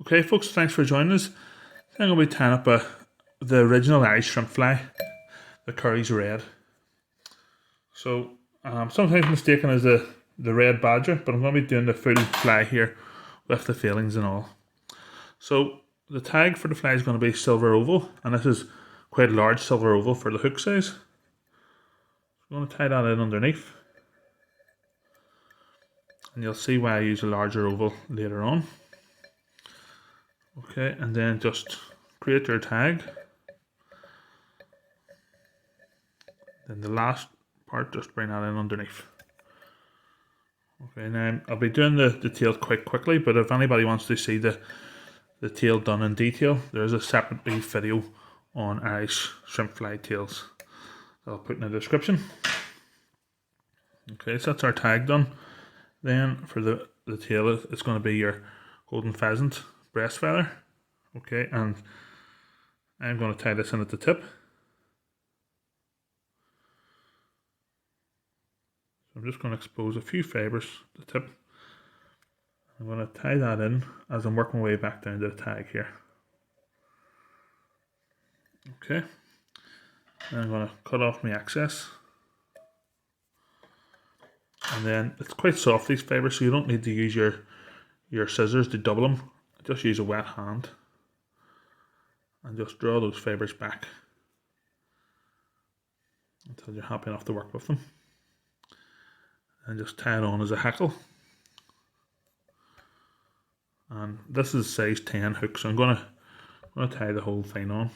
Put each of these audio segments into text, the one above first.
Okay, folks, thanks for joining us. I'm going to be tying up the original Irish shrimp fly, the Curry's Red. So, sometimes mistaken as the red badger, but I'm going to be doing the full fly here with the failings and all. So, the tag for the fly is going to be silver oval, and this is quite a large silver oval for the hook size. So I'm going to tie that in underneath, and you'll see why I use a larger oval later on. Okay, and then just create your tag. Then the last part, just bring that in underneath. Okay, now I'll be doing the tail quite quickly, but if anybody wants to see the tail done in detail, there's a separate video on Irish shrimp fly tails that I'll put in the description. Okay, so that's our tag done. Then for the tail, it's going to be your golden pheasant breast feather. Okay, and I'm going to tie this in at the tip. So I'm just going to expose a few fibres at the tip. I'm going to tie that in as I'm working my way back down to the tag here. Okay, then I'm going to cut off my excess. And then it's quite soft, these fibres, so you don't need to use your scissors to double them. Just use a wet hand and just draw those fibres back until you're happy enough to work with them. And just tie it on as a hackle. And this is size 10 hook, so I'm gonna tie the whole thing on.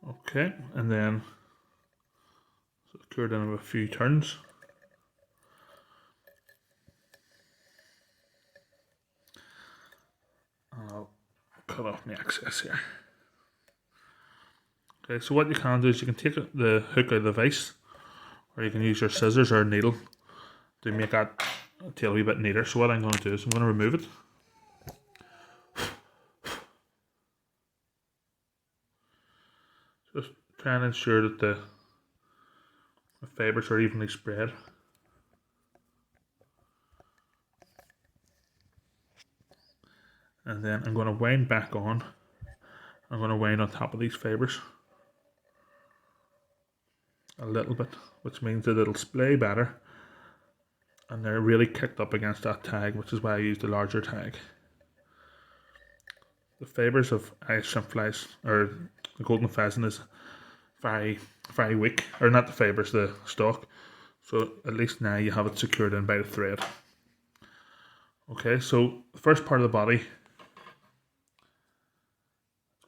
Okay, and then secure it in with a few turns. And I'll cut off my excess here. Okay, so what you can do is you can take the hook out of the vise, or you can use your scissors or a needle to make that tail a wee bit neater. So what I'm going to do is I'm going to remove it. Just try and ensure that the fibres are evenly spread. And then I'm going to wind back on. I'm going to wind on top of these fibres a little bit, which means that it'll splay better and they're really kicked up against that tag, which is why I used the larger tag. The fibres of Irish shrimp flies, or the golden pheasant, is very, very weak, or not the fibres, the stalk. So at least now you have it secured in by the thread. Okay, so the first part of the body is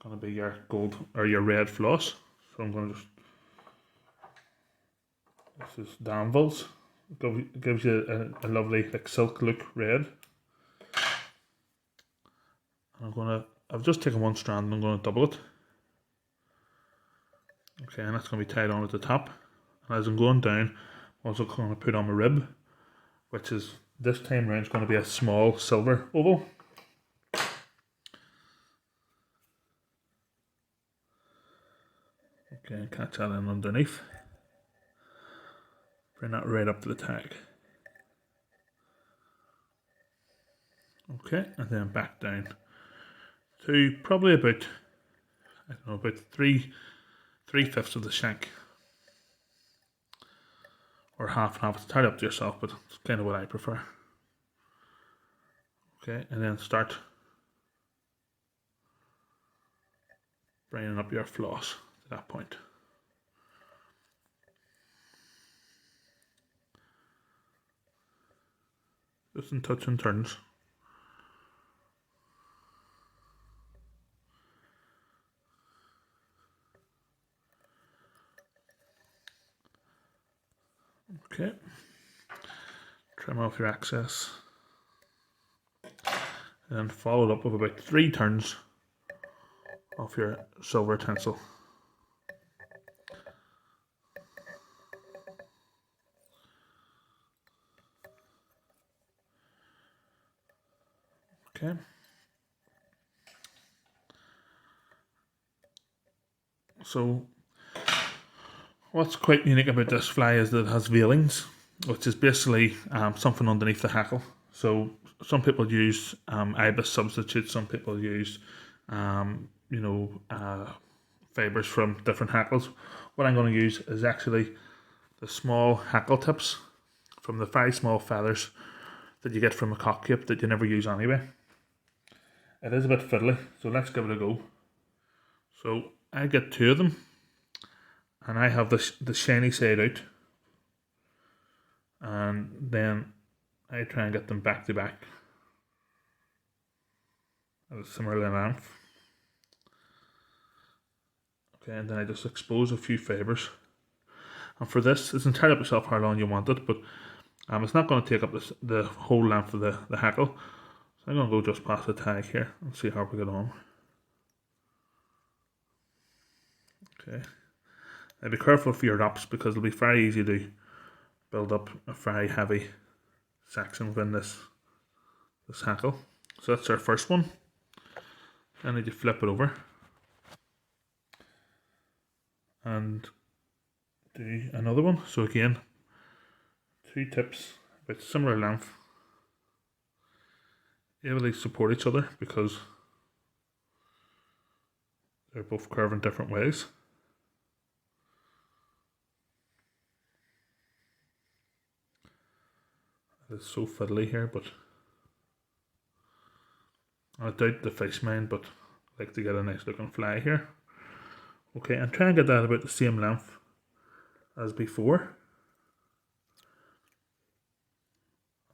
going to be your gold or your red floss. So I'm going to just, this is Danville's. It gives you a lovely like silk look red. I've just taken one strand and I'm going to double it. Okay, and that's going to be tied on at the top. And as I'm going down, I'm also going to put on my rib, which is this time around is going to be a small silver oval. Okay, catch that in underneath. Bring that right up to the tag. Okay, and then back down to probably about, I don't know, about 3/5 of the shank. Or half and half, it's entirely up to yourself, but it's kind of what I prefer. Okay, and then start bringing up your floss to that point. Just in touch and turns. Okay, trim off your excess, and then follow it up with about 3 turns of your silver tinsel. Okay. So what's quite unique about this fly is that it has veilings, which is basically something underneath the hackle. So some people use ibis substitutes, some people use fibres from different hackles. What I'm going to use is actually the small hackle tips from the 5 small feathers that you get from a cockcape that you never use anyway. It is a bit fiddly, so let's give it a go. So I get 2 of them, and I have the shiny side out, and then I try and get them back to back at a similar length. Okay, and then I just expose a few fibres. And for this, it's entirely up to yourself how long you want it, but it's not going to take up the whole length of the hackle. So I'm going to go just past the tag here and see how we get on. Okay. Now be careful for your wraps, because it'll be very easy to build up a very heavy section within this hackle. So that's our first one. Then I need to flip it over and do another one. So again, 2 tips about similar length, able to support each other because they're both curved in different ways. It's so fiddly here, but I doubt the fish mind, but I like to get a nice looking fly here. Okay, and try and get that about the same length as before.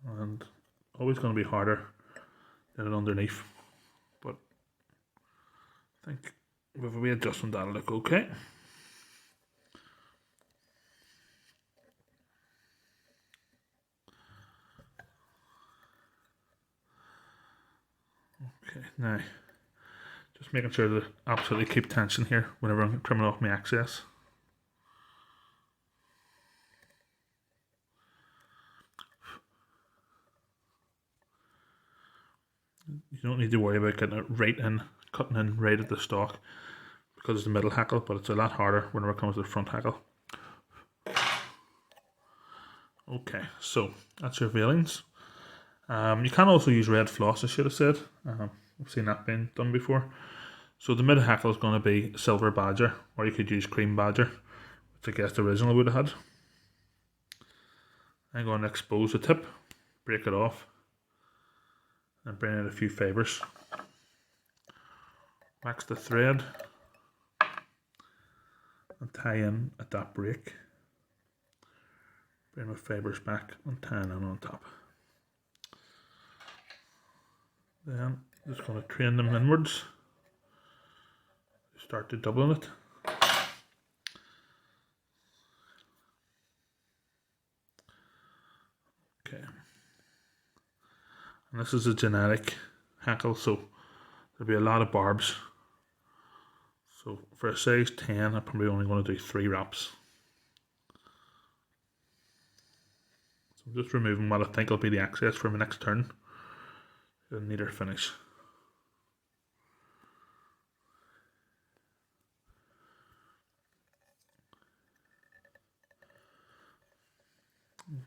And always going to be harder than it underneath, but I think with a wee adjustment that'll look okay. Okay, now just making sure to absolutely keep tension here whenever I'm trimming off my excess. You don't need to worry about getting it right in, cutting in right at the stalk, because it's the middle hackle, but it's a lot harder whenever it comes to the front hackle. Okay, so that's your veilings. You can also use red floss, I should have said. I've seen that being done before. So the mid hackle is going to be silver badger, or you could use cream badger, which I guess the original would have had. I'm going to expose the tip, break it off, and bring in a few fibres. Wax the thread and tie in at that break. Bring my fibres back and tie in on top. Then just going to train them inwards. Start to doubling it. Okay. And this is a genetic hackle, so there'll be a lot of barbs. So for a size 10, I'm probably only going to do 3 wraps. So I'm just removing what I think will be the excess for my next turn. A neater finish.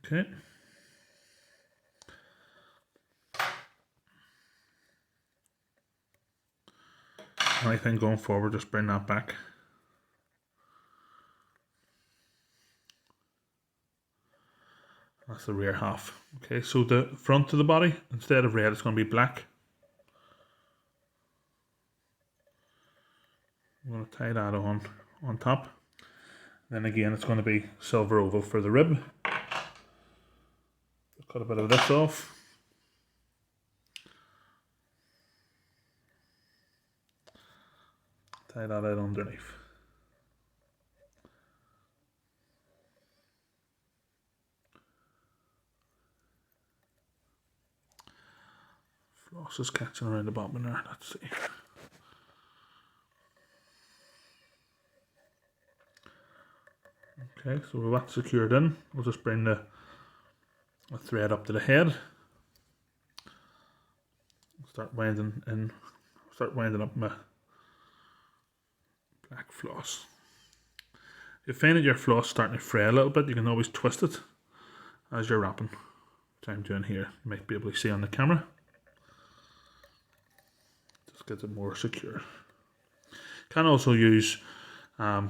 Okay. Anything going forward, just bring that back. That's the rear half. Okay, so the front of the body, instead of red, it's going to be black. I'm going to tie that on top. Then again, it's going to be silver oval for the rib. Cut a bit of this off. Tie that out underneath. Floss is catching around the bottom there. Let's see. Okay, so with that secured in, we'll just bring the thread up to the head. Start winding up my black floss. If you find that your floss starting to fray a little bit, you can always twist it as you're wrapping which I'm doing here. You might be able to see on the camera. Just gets it more secure. Can also use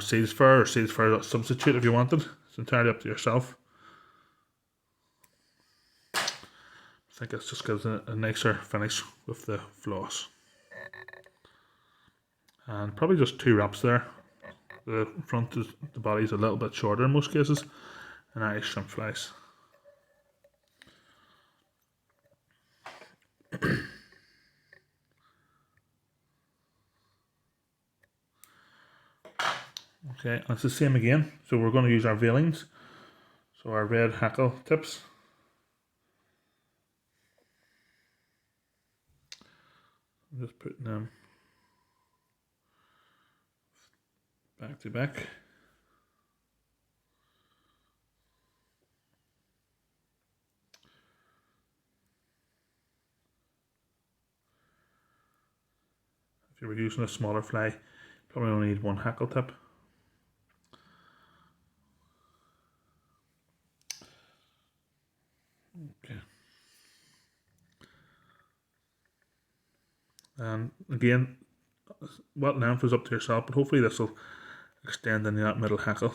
seals fur or seals fur substitute if you wanted. It's entirely up to yourself. I think it just gives a nicer finish with the floss. And probably just 2 wraps there. The front is, the body is a little bit shorter in most cases, and Irish shrimp flies. Okay, and it's the same again. So we're going to use our veilings. So our red hackle tips. I'm just putting them back to back. If you were using a smaller fly, you probably only need 1 hackle tip. Okay. And again, what length is up to yourself, but hopefully this will extend into that middle hackle.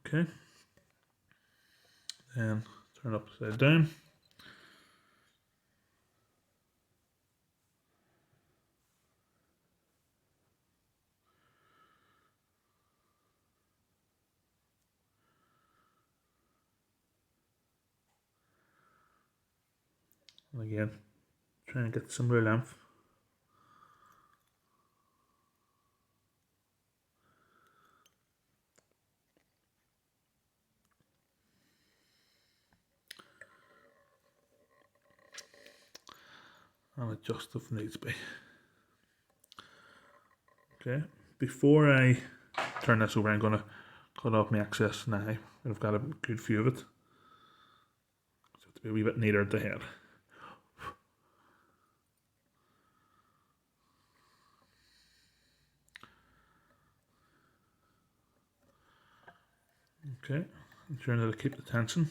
Okay. Then turn it upside down. And again, try and get similar length. And adjust if needs be. Okay, before I turn this over, I'm going to cut off my excess now. I've got a good view of it. So to be a wee bit neater at the head. Okay, ensuring that I keep the tension.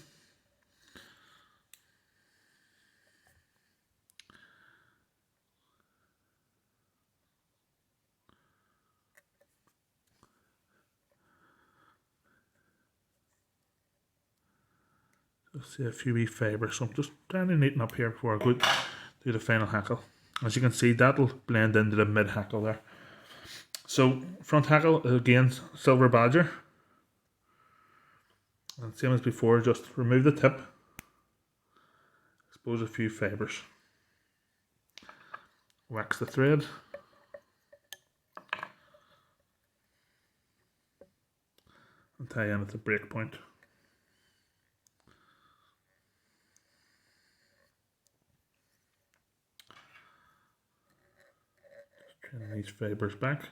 Just see a few wee fibres, so I'm just trying to neaten up here before I go do the final hackle. As you can see, that'll blend into the mid hackle there. So front hackle again, silver badger. And same as before, just remove the tip, expose a few fibres, wax the thread, and tie in at the break point. Just trim these fibres back.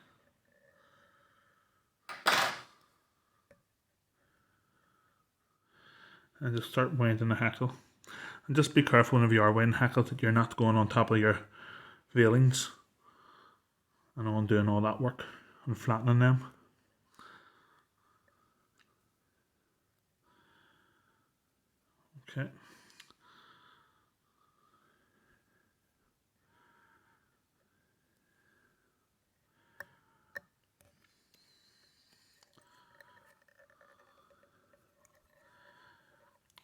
And just start winding the hackle. And just be careful whenever you are winding hackle that you're not going on top of your veilings and on doing all that work and flattening them. Okay.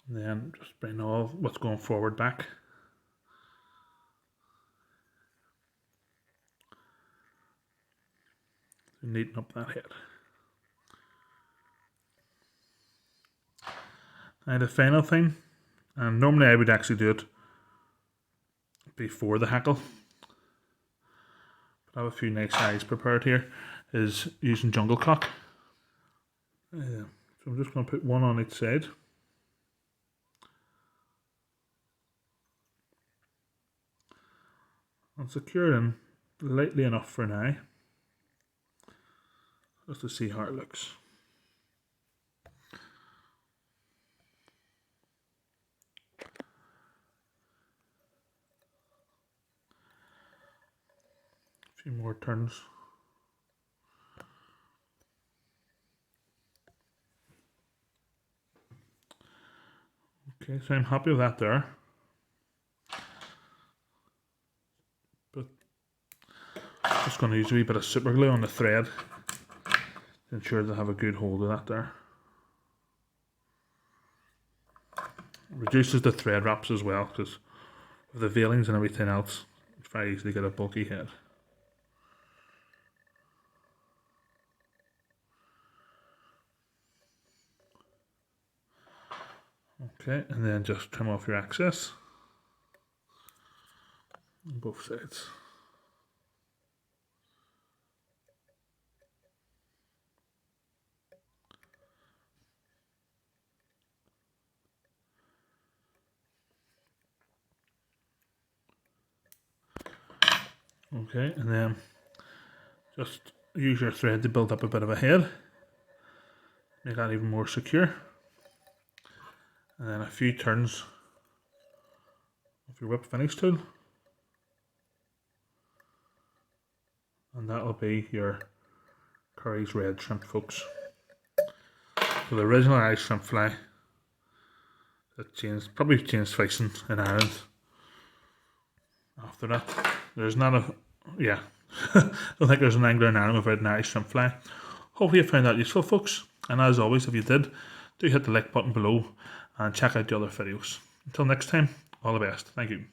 And then just bring all what's going forward back. So neaten up that head. Now the final thing, and normally I would actually do it before the hackle, but I have a few nice eyes prepared here, is using jungle cock. So I'm just going to put one on each side. And secure in lightly enough for now, just to see how it looks. A few more turns. Okay, so I'm happy with that there. But just going to use a wee bit of super glue on the thread to ensure they have a good hold of that there. Reduces the thread wraps as well, because with the veilings and everything else, it's very easy to get a bulky head. Okay, and then just trim off your excess on both sides. Okay, and then just use your thread to build up a bit of a head. Make that even more secure. And then a few turns of your whip finish tool. And that'll be your Curry's red shrimp, folks. So the original Irish shrimp fly, it probably changed facing in Ireland after that. There's not a, yeah, I don't think there's an angler in Ireland without an Irish shrimp fly. Hopefully you found that useful, folks. And as always, if you did, do hit the like button below and check out the other videos. Until next time, all the best. Thank you.